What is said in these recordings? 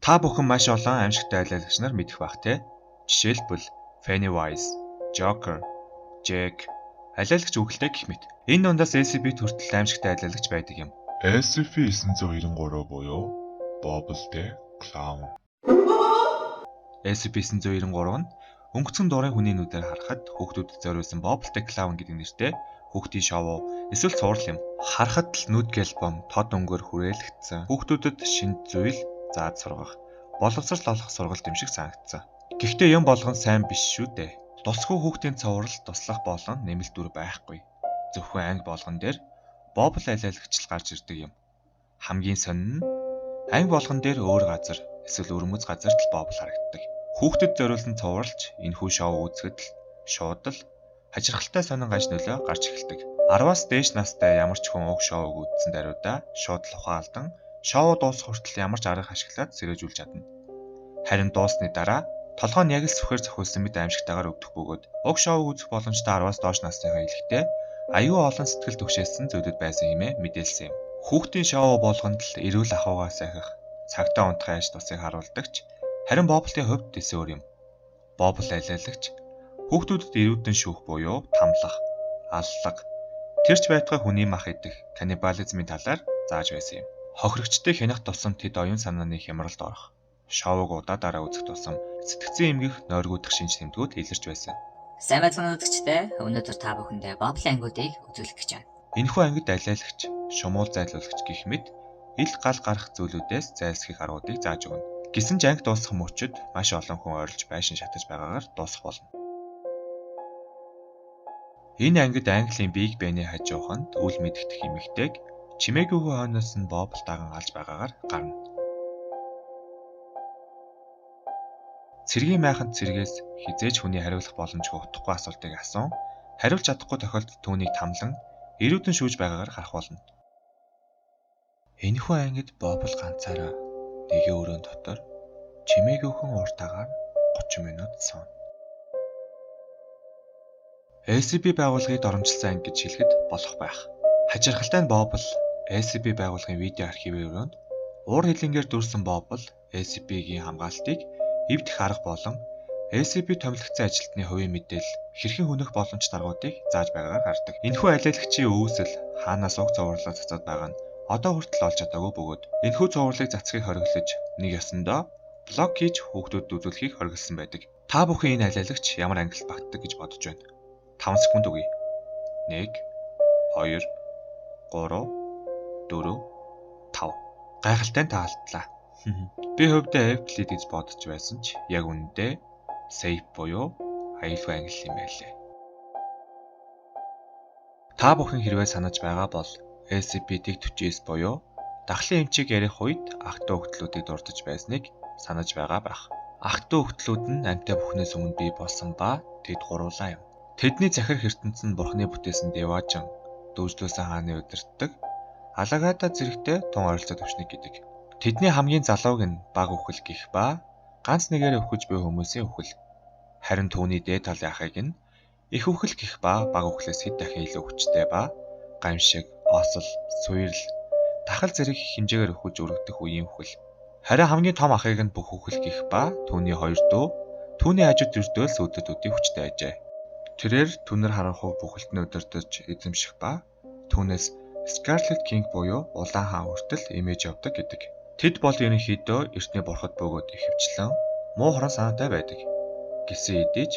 Та бүхэн маш олон аимшигтай айлаалагч нар мэдэх бах те. Жишээлбэл Pennywise, Joker, Jack айлаалагч үгэлтэй гэх мэт. Энэ дундаас SCP хүртэл аимшигтай айлаалагч байдаг юм. SCP-993 буюу Bobble the Clown. SCP-993 нь өнгөцгөн дуурын хүний нүдээр харахад хүүхдүүдэд зориулсан Bobble the Clown гэдэг нэртэй хүүхдийн шоу эсвэл цуврал юм. Харахад л нүд гэлбом, тод өнгөөр хүрээлэгдсэн. Хүүхдүүдэд шинж зүйл зааж сургах, боловсрал олох сургалт юм шиг санагдсан. Гэхдээ юм болгон сайн биш шүү дээ. Тусгүй хүүхдийн цуврал туслах болон нэмэлт дүр байхгүй. Зөвхөн анги болгон дээр Bobble айлаалагч гарч ирдэг юм. Хамгийн сонин нь анги болгон дээр өөр газар эсвэл өрмөц газарт л Bobble харагддаг. Хүүхдэд зориулсан цувралч энэхүү шоу үзэхэд л шууд л хачирхалтай сонин ганц нөлөө гарч эхэлдэг. 10-аас дээш настай ямар ч хүн уг шоуг үзсэн даруйдаа шууд л ухаалдан шоу дуусах хүртэл ямар ч арга ашиглаад сэрээжүүлж чадна. Харин дуусны дараа толгой нь яг л сүхээр зохиулсан мэт аимшигтайгаар өвдөх бөгөөд уг шоуг үзэх боломжтой 10-аас доош насныхаа хэлэхдээ аюул олон сэтгэл түгшээсэн зүйлүүд байсан хэмээн мэдээлсэн юм. Хүүхдийн шоу болгонд л эрүүл ахуйгаа сайхах, цагтаа унтах айж тусыг харуулдагч. Харин Bobble-ийн хувьд дэс өөр юм. Bobble айлаалагч хүүхдүүдэд эрүүдэн шүүх буюу тамлах, аллах, тэрч байтугай хүний мах идэх, каннибализмын талаар зааж байсан юм. Хохирогчтой хянах тусам тэд оюун санааны хямралд орох, шоуг удаадараа үзэх тусам сэтгцэн эмгэх, нойргуудах шинж тэмдгүүд илэрч байсан. Сайн байцгаана үзэгчдээ. Өнөөдөр та бүхэндээ Bobble ангиудыг үзүүлэх гэж байна. Энэхүү ангид айлаалагч, шумуул зайлуулагч гэх мэт ил гал гарах зүйлүүдээс зайлсхийх аргуудыг зааж өгнө. Гэсэн ч анги дуусах мөчид маш олон хүн ойрлж байшин шатаж байгаагаар дуусах болно. Энэ ангид Английн Big Ben-ийн хажууханд үл мэдэгдэх эмэгтэйг чимээгүйхүү хойноос нь Bobble даган алж байгаагаар гарна. Цэргийн майханд цэргээс хизээж хүний хариулах боломжгүй утгагүй асуултыг асуун, хариулж чадахгүй тохиолдолд түүнийг тамлан эрүүдэн шүүж байгаагаар харах болно. Энэхүү ангид Bobble ганцаараа нэгэн өрөөнд дотор чимээгүйхэн ууртаагаар 30 минут сууна. SCP байгууллагыг доромжилсан анги гэж хэлэхэд болох байх. Хачирхалтай нь Bobble SCP байгууллагын видео архивын өрөөнд уур хилэнгээр дүрсэн Bobble SCP-гийн хамгаалтыг эвдэх арга болон SCP томилогдсон ажилтны хувийн мэдээлэл хэрхэн хөнөх боломж даргуудыг зааж байгаагаар гардаг. Энэхүү айлаалагчийн үүсэл хаанаас уг цувралаа цацаад байгаа нь одоо хүртэл олж чадаагүй бөгөөд энэхүү цувралыг цацхыг хориглож нэг ёсондоо блок хийж хүүхдүүдэд үзүүлэхийг хориглосон байдаг. Та бүхэн энэ айлаалагч ямар ангилалд багтдаг гэж бодож байна? 5 секунд үгүй. 1 2 3 4 5 гайхалтай таалтлаа. Би хувьдаа Evclid гэж бодож байсан ч яг үнэндээ safe буюу аюулгүй ангилал юм байлээ. Та бүхэн хэрвээ санаж байгаа бол SCP-49 буюу дахлын эмчийг ярих үед ах トゥ хүүхдлүүдийг дурдж байсныг санаж байгаа байх. Ах トゥ хүүхдлүүд нь амьтаа бүхнээс өмнө бий болсон ба тэд гуруулаа юм. Тэдний захир ертөнцийн нь бурхны бүтээсэн Деважин, дүүжлүүлсэн хааны удирддаг Алагада зэрэгтэй тун ойролцоо төвшнийг гэдэг. Тэдний хамгийн залууг нь баг үхэл гэх ба ганц нэгээр өвхөж буй хүмүүсийн үхэл. Харин түүний дээд талын ахыг нь их үхэл гэх ба баг үхлээс хэд дахин илүү хүчтэй ба гамшиг, осол, суйрал, тахал зэрэг хэмжээгээр өвхөж өргөдөх үеийн үхэл. Харин хамгийн том ахыг нь бүх үхэл гэх ба түүний хоёр дүү түүний хажууд өрдөөл сүдэдүүдийн хүчтэй ажээ. Тэрээр түнэр харанхуй бүхэлд нь удирдах эзэмших ба түүнээс Scarlet King буюу улаан хаан хүртэл имиж явдаг гэдэг. Тэд бол ерөнхийдөө эртний бурхад бөгөөд ихэвчлэн муу хорон санаатай байдаг. Гэсэн хэдий ч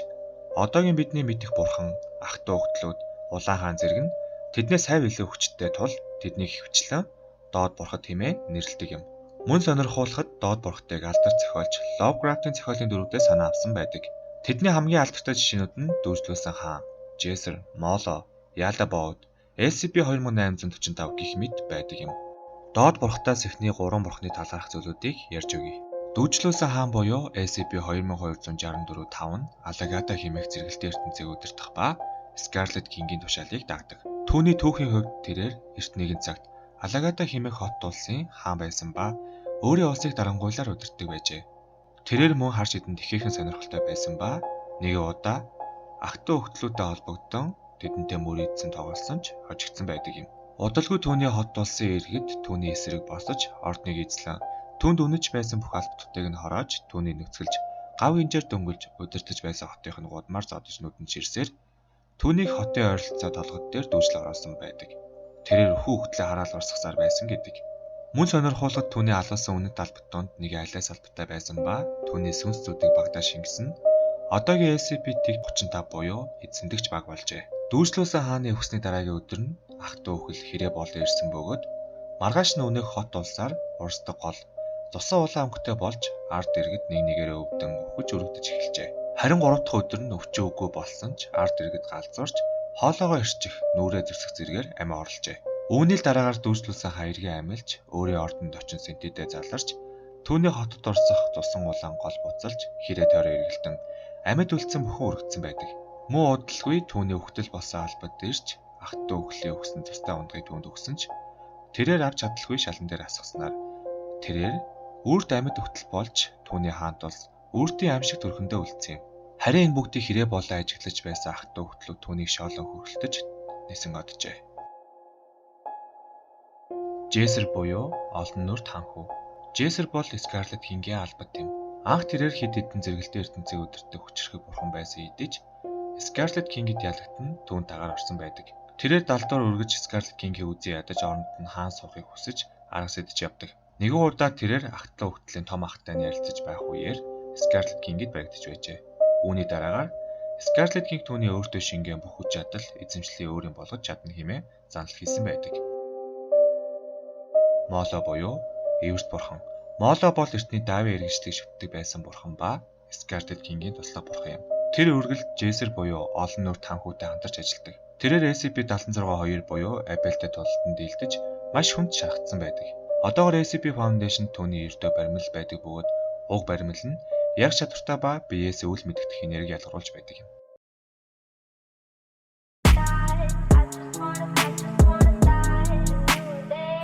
одоогийн бидний мэдих бурхан, ах トゥ хүүхдлүүд, улаан хаан зэрэг нь тэднээс хавь илүү хүчтэй тул тэднийг ихэвчлэн доод бурхад хэмээн нэрлэдэг юм. Мөн сонирхуулахад доод бурхтыг алдар зохиолч Lovecraft-ийн зохиолын дөрвдөө санаа авсан байдаг. Тэдний хамгийн алдартай жишээнүүд нь дүүжлүүлсэн хаан, Jester, Molo, Yaldabaoth, SCP-2845 гэх мэт байдаг юм. Доод бурхтаас эхний 3 бурхны талаарх зүйлүүдийг ярьж өгье. Дүүжлүүлсэн хаан буюу SCP-2264-5 нь Алагада хэмээх зэрэгэлдээ ертөнцийг удирдах ба Scarlet King-ийн тушаалыг дагдаг. Түүний түүхийн хувьд тэрээр эрт нэгэн цагт Алагада хэмээх хот улсын хаан байсан ба өөрийн улсыг дарангуйлаар удирддаг байжээ. Тэрээр мөн хар шидэнд ихээхэн сонирхолтой байсан ба нэгэн удаа ах トゥ хүүхдлүүдэд холбогдсон тэдэнтэй мөрийдсэн тоглосон ч хожигдсан байдаг юм. Удалгүй түүний хот улсын иргэд түүний эсрэг босож ордныг эзлэн Түүнд үнэж байсан бүх албатуудыг нь хороож, түүнийг нөхцөлж, гав гинжээр дөнгөлж удирдах байсан хотынх нь гудмаар зодож нүдэн ширсээр түүнийг хотын ойролцоо толгод дээр дүүжлэг оруулсан байдаг. Тэрээр хүүхдлээ хараал урсгасаар байсан гэдэг. Мөн сонирхуулгад түүний алуулсан үнэт албатуунд нэг айлаас албатай байсан ба түүний сүнс зүүдийг багтаа шингэсэн. Одоогийн SCP-35 буюу эзэмдэгч баг болжээ. Дүүжлүүлсэн хааны өгсний дараагийн өдөр нь ах トゥ үхэл хэрэг болон ирсэн бөгөөд маргааш нь өнөөх хот улсаар урсдаг гол цусан улаан өнгөтэй болж ард иргэд нэг нэгээрээ өвдөн өвхөж өргөдөж эхэлжээ. Харин 3 дахь өдөр нь өвчөө үгүй болсон ч ард иргэд галзуурч хоолоогоо ирчих нүрээ зөсөх зэргээр амиа орлжээ. Үүний дараагаар дүүжлүүлсэн хаяргийн амилж өөрийн ордонд очин сэнтидээ заларч түүний хотод орсох цусан улаан гол буцалж хэрэг тойроо эргэлтэн амьд үлдсэн бүхэн өргөцсөн байдаг. Мөн удалгүй түүний өвхтөл болсон албад дээрч ах トゥ үхлийн өгсөн цустай ундгыг түүнд өгсөн ч тэрээр авч чадалгүй шалан дээр асгаснаар тэрээр үрд амьд өвтөл болж түүний хаант улс үрдийн амьшиг төрхөндөө үлдсэн юм. Харин энэ бүгдийг хэрэг болоо ажиглаж байсан ах トゥ өвтлүүд түүнийг шоолон хөргөлтөж нисэн оджээ. Жесер буюу олон нүр танхүү. Жесер бол Скарлет Кингийн албат юм. Анх тэрээр хэд хэдэн зэрэгэлдээ ертөнцийн өдөртөг хүчрхэг бурхан байсан хэдий ч Скарлет Кингид ялагдсан түүн тагаар орсон байдаг. Тэрээр далдуур өргөж Скарлет Кингийн үзий ядаж оронд нь хаан суухыг хүсэж арга сэдэж явдаг. Нэгэн удаа тэрээр ах トゥ өвтлийн том ахтай ярилцаж байх үеэр Скарлет Кингид баригдаж байжээ. Үүний дараагаар Скарлет Кинг түүний өөртөө шингэн бүх хүч чадал эзэмшлийг өөрийн болгож чадна хэмээн занал хийсэн байдаг. Моло буюу эвэрт бурхан. Моло бол эртний Дави эргэжлийг шүтдэг байсан бурхан ба Скарлет Кингийн туслах бурхан юм. Тэр үргэлж Жесер буюу олон нүр танхүүтэй хамтарч ажилладаг. Тэрээр SCP-76-2 буюу Абельтэй тулалданд дийлдэж маш хүнд шаргацсан байдаг. Одоогоор SCP Foundation түүний эрдөө баримл байдаг бөгөөд уг баримл нь яг чадвартай ба биеэс үл мэддэх энерги ялгаруулж байдаг юм.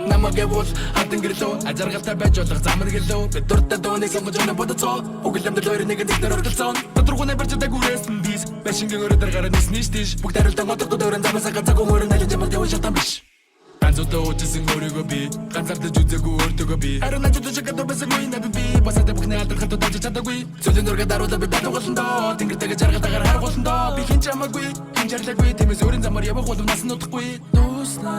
Намайг бол хатан гэрлөө ажаргалтай байж болох замар гэлөө бид дуртай дууны сонгож өнө бодцоо углэмдэл хоёр нэг дээр оролцсон тодорхойн барьцдаг үрээсэн дис башингийн өрөдөр гараа ниснэж тийш бүгд хариултан одогдод өрөн замаас ганцаг өрөн айлж ямар дэвэн шатан биш ганцуудаа үжсэн өөрийгөө би ганцардаж үзээгүй өөртөөгөө би харин ажид чигад бэсэгүй нэ би басаад бүхний алдар хатад даж чадаагүй зөвлөн дурга даруулаа би бат болсон доо тэнгэртэйг жаргалтагаар харгуулсан доо би хин чамаагүй хин жарлаггүй тиймээс өрөн замаар явах бол нас нутахгүй дуусна